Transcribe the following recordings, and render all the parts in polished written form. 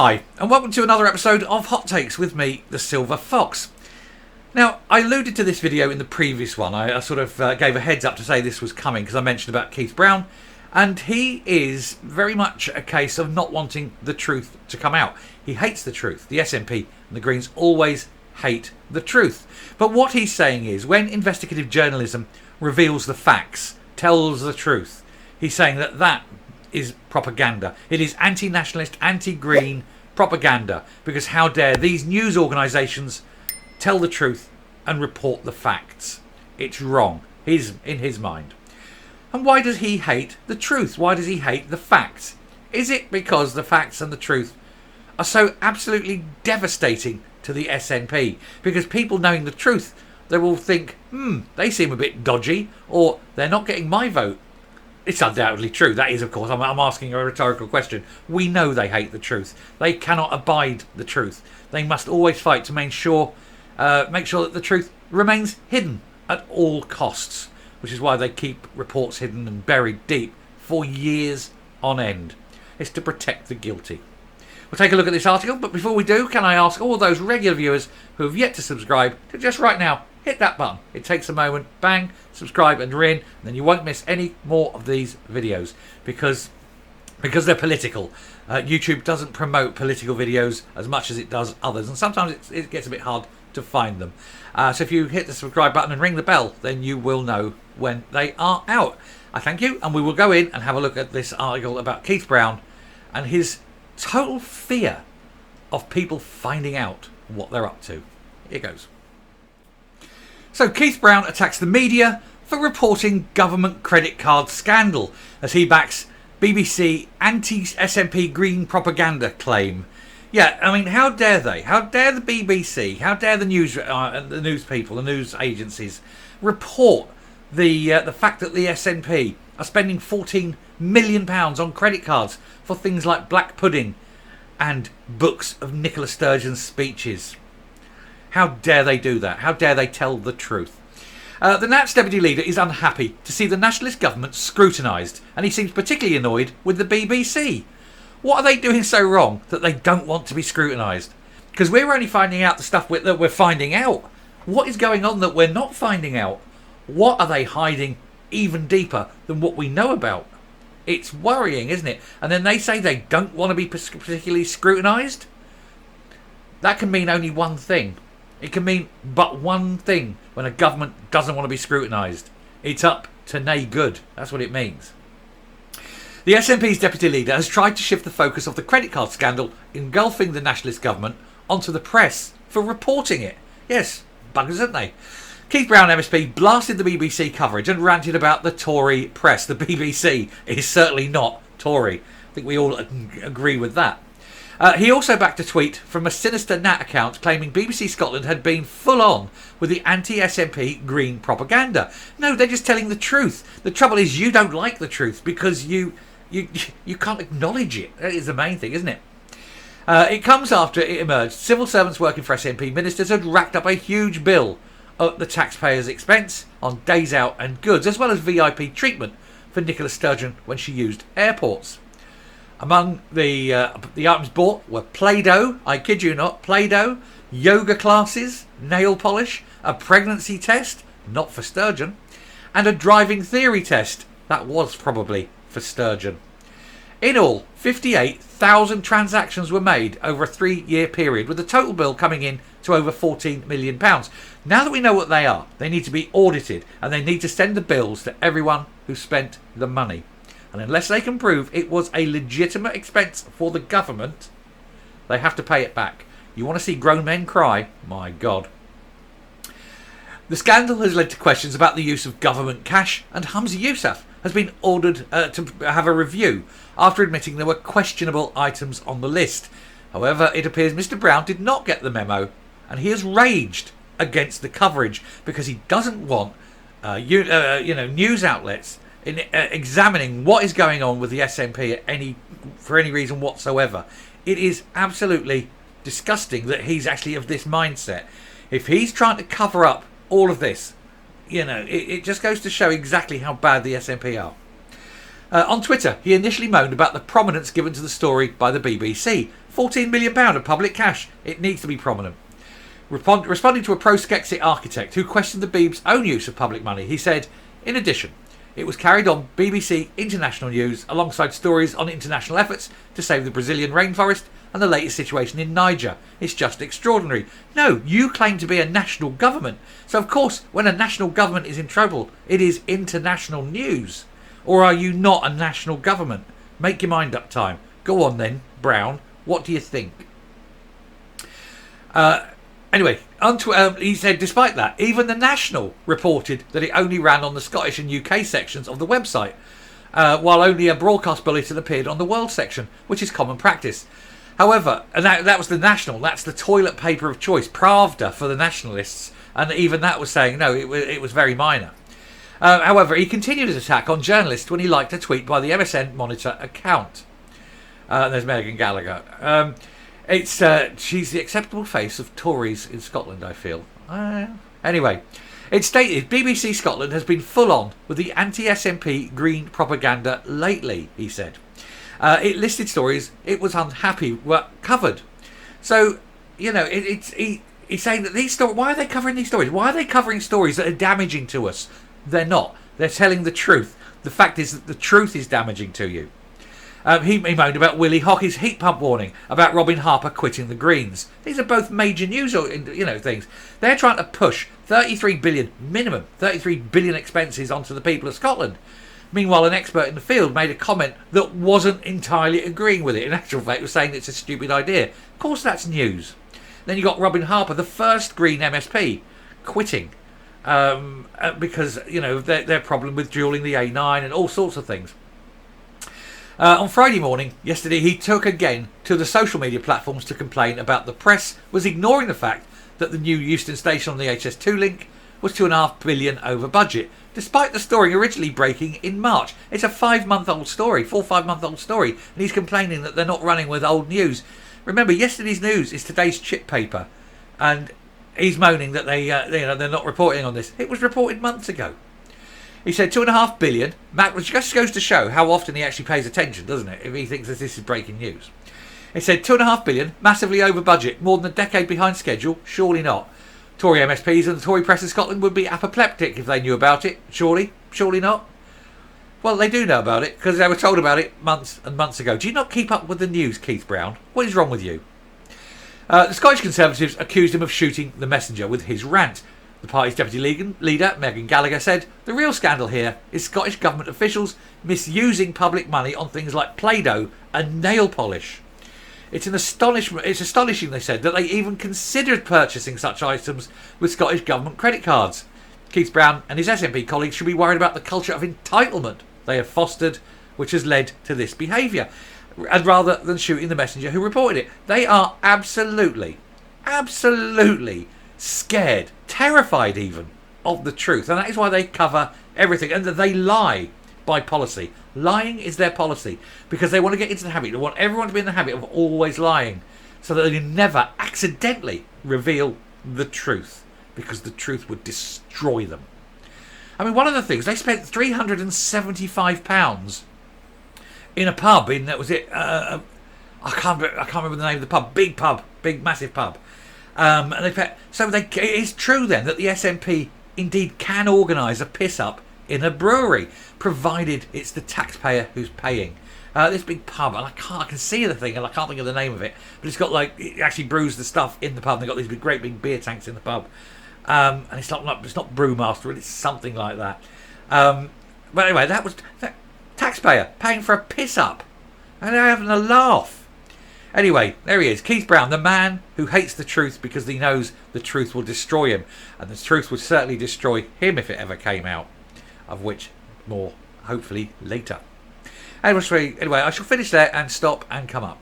Hi, and welcome to another episode of Hot Takes with me, the Silver Fox. Now, I alluded to this video in the previous one. I sort of gave a heads up to say this was coming because I mentioned about Keith Brown, and he is very much a case of not wanting the truth to come out. He hates the truth. The SNP and the Greens always hate the truth. But what he's saying is, when investigative journalism reveals the facts, tells the truth, he's saying that that is propaganda. It is anti-nationalist, anti-green propaganda, because how dare these news organisations tell the truth and report the facts. It's wrong. He's in his mind. And why does he hate the truth? Why does he hate the facts? Is it because the facts and the truth are so absolutely devastating to the SNP? Because people knowing the truth, they will think, they seem a bit dodgy, or they're not getting my vote. It's undoubtedly true. That is, of course, I'm asking a rhetorical question. We know they hate the truth. They cannot abide the truth. They must always fight to make sure that the truth remains hidden at all costs, which is why they keep reports hidden and buried deep for years on end. It's to protect the guilty. We'll take a look at this article, but before we do, can I ask all those regular viewers who have yet to subscribe to just right now hit that button. It takes a moment. Bang, subscribe and you're in, and then you won't miss any more of these videos because they're political. YouTube doesn't promote political videos as much as it does others, and sometimes it gets a bit hard to find them. So if you hit the subscribe button and ring the bell, then you will know when they are out. I thank you, and we will go in and have a look at this article about Keith Brown and his total fear of people finding out what they're up to. Here goes. So Keith Brown attacks the media for reporting government credit card scandal as he backs BBC anti-SNP green propaganda claim. Yeah, I mean, how dare they? How dare the BBC? How dare the news people, the news agencies report the fact that the SNP are spending £14 million on credit cards for things like black pudding and books of Nicola Sturgeon's speeches? How dare they do that? How dare they tell the truth? The Nats deputy leader is unhappy to see the nationalist government scrutinised, and he seems particularly annoyed with the BBC. What are they doing so wrong that they don't want to be scrutinised? Because we're only finding out the stuff that we're finding out. What is going on that we're not finding out? What are they hiding even deeper than what we know about? It's worrying, isn't it? And then they say they don't want to be particularly scrutinised. That can mean only one thing. It can mean but one thing when a government doesn't want to be scrutinised. It's up to nae good. That's what it means. The SNP's deputy leader has tried to shift the focus of the credit card scandal engulfing the nationalist government onto the press for reporting it. Yes, buggers, aren't they? Keith Brown MSP blasted the BBC coverage and ranted about the Tory press. The BBC is certainly not Tory. I think we all agree with that. He also backed a tweet from a sinister Nat account claiming BBC Scotland had been full on with the anti-SNP green propaganda. No, they're just telling the truth. The trouble is you don't like the truth because you can't acknowledge it. That is the main thing, isn't it? It comes after it emerged civil servants working for SNP ministers had racked up a huge bill at the taxpayers' expense on days out and goods, as well as VIP treatment for Nicola Sturgeon when she used airports. Among the items bought were Play-Doh, I kid you not, Play-Doh, yoga classes, nail polish, a pregnancy test, not for Sturgeon, and a driving theory test. That was probably for Sturgeon. In all, 58,000 transactions were made over a 3-year period, with the total bill coming in to over £14 million. Now that we know what they are, they need to be audited and they need to send the bills to everyone who spent the money. And unless they can prove it was a legitimate expense for the government, they have to pay it back. You want to see grown men cry? My God. The scandal has led to questions about the use of government cash, and Humza Yousaf has been ordered to have a review after admitting there were questionable items on the list. However, it appears Mr. Brown did not get the memo, and he has raged against the coverage because he doesn't want news outlets examining what is going on with the SNP for any reason whatsoever. It is absolutely disgusting that he's actually of this mindset. If he's trying to cover up all of this, it just goes to show exactly how bad the SNP are. On Twitter, he initially moaned about the prominence given to the story by the BBC. £14 million of public cash. It needs to be prominent. Responding to a pro-Skexit architect who questioned the Beeb's own use of public money, he said, in addition, it was carried on BBC International News alongside stories on international efforts to save the Brazilian rainforest and the latest situation in Niger. It's just extraordinary. No, you claim to be a national government. So of course, when a national government is in trouble, it is international news. Or are you not a national government? Make your mind up, time. Go on then, Brown. What do you think? Anyway, he said, despite that, even the National reported that it only ran on the Scottish and UK sections of the website, while only a broadcast bulletin appeared on the World section, which is common practice. However, and that was the National, that's the toilet paper of choice, Pravda for the nationalists, and even that was saying, no, it was very minor. However, he continued his attack on journalists when he liked a tweet by the MSN Monitor account. There's Megan Gallagher. She's the acceptable face of Tories in Scotland, I feel. Anyway, it stated BBC Scotland has been full on with the anti-SNP green propaganda lately, he said. It listed stories it was unhappy were covered. So, you know, he's saying that these stories, why are they covering these stories? Why are they covering stories that are damaging to us? They're not. They're telling the truth. The fact is that the truth is damaging to you. He moaned about Willie Hockey's heat pump warning, about Robin Harper quitting the Greens. These are both major news, things. They're trying to push 33 billion minimum, 33 billion expenses onto the people of Scotland. Meanwhile, an expert in the field made a comment that wasn't entirely agreeing with it. In actual fact, was saying it's a stupid idea. Of course, that's news. Then you got Robin Harper, the first Green MSP, quitting because their problem with dualling the A9 and all sorts of things. On Friday morning, yesterday, he took again to the social media platforms to complain about the press was ignoring the fact that the new Euston station on the HS2 link was 2.5 billion over budget, despite the story originally breaking in March. It's a 5-month-old story, 5-month-old story, and he's complaining that they're not running with old news. Remember, yesterday's news is today's chip paper, and he's moaning that they're not reporting on this. It was reported months ago. He said 2.5 billion, which just goes to show how often he actually pays attention, doesn't it, if he thinks that this is breaking news. He said 2.5 billion, massively over budget, more than a decade behind schedule, surely not. Tory MSPs and the Tory press in Scotland would be apoplectic if they knew about it, surely not. Well, they do know about it, because they were told about it months and months ago. Do you not keep up with the news, Keith Brown? What is wrong with you? The Scottish Conservatives accused him of shooting the messenger with his rant. The party's deputy leader, Megan Gallagher, said, the real scandal here is Scottish government officials misusing public money on things like Play-Doh and nail polish. It's astonishing, they said, that they even considered purchasing such items with Scottish government credit cards. Keith Brown and his SNP colleagues should be worried about the culture of entitlement they have fostered, which has led to this behaviour, and rather than shooting the messenger who reported it. They are absolutely scared, terrified even, of the truth. And that is why they cover everything. And that they lie by policy. Lying is their policy. Because they want to get into the habit. They want everyone to be in the habit of always lying. So that they never accidentally reveal the truth. Because the truth would destroy them. I mean, one of the things, they spent £375 in a pub in, I can't remember the name of the pub. Big massive pub. And it is true then that the SNP indeed can organise a piss up in a brewery, provided it's the taxpayer who's paying. This big pub, and I can see the thing, and I can't think of the name of it, but it's got it actually brews the stuff in the pub. And they've got these great big beer tanks in the pub, and it's not Brewmaster, it's something like that. But anyway, that was taxpayer paying for a piss up, and they're having a laugh. Anyway, there he is, Keith Brown, the man who hates the truth because he knows the truth will destroy him. And the truth would certainly destroy him if it ever came out. Of which, more, hopefully, later. Anyway, I shall finish there and stop and come up.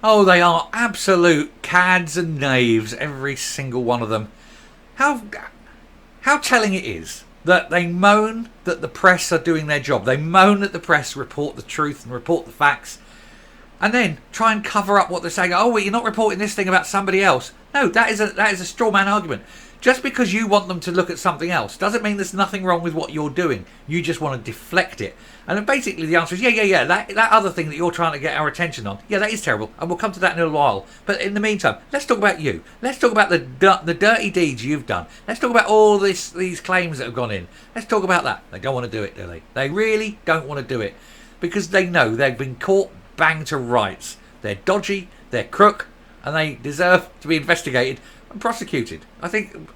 Oh, they are absolute cads and knaves, every single one of them. How telling it is that they moan that the press are doing their job. They moan that the press report the truth and report the facts, and then try and cover up what they're saying. Oh, well, you're not reporting this thing about somebody else. No, that is a straw man argument. Just because you want them to look at something else doesn't mean there's nothing wrong with what you're doing. You just want to deflect it. And then basically the answer is, yeah, that other thing that you're trying to get our attention on, yeah, that is terrible. And we'll come to that in a while. But in the meantime, let's talk about you. Let's talk about the dirty deeds you've done. Let's talk about all these claims that have gone in. Let's talk about that. They don't want to do it, do they? They really don't want to do it. Because they know they've been caught banged to rights. They're dodgy, they're crook, and they deserve to be investigated and prosecuted. I think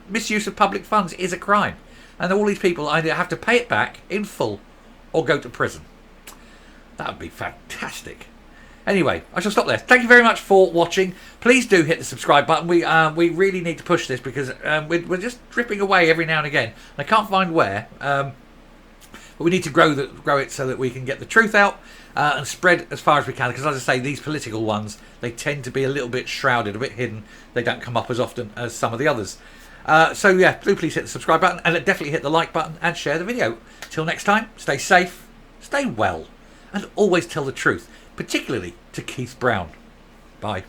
misuse of public funds is a crime, and all these people either have to pay it back in full or go to prison. That would be fantastic. Anyway, I shall stop there. Thank you very much for watching. Please do hit the subscribe button. We really need to push this because we're just dripping away every now and again. I can't find where, but we need to grow it so that we can get the truth out and spread as far as we can. Because as I say, these political ones, they tend to be a little bit shrouded, a bit hidden. They don't come up as often as some of the others. So yeah, do please hit the subscribe button and definitely hit the like button and share the video. Till next time, stay safe, stay well, and always tell the truth, particularly to Keith Brown. Bye.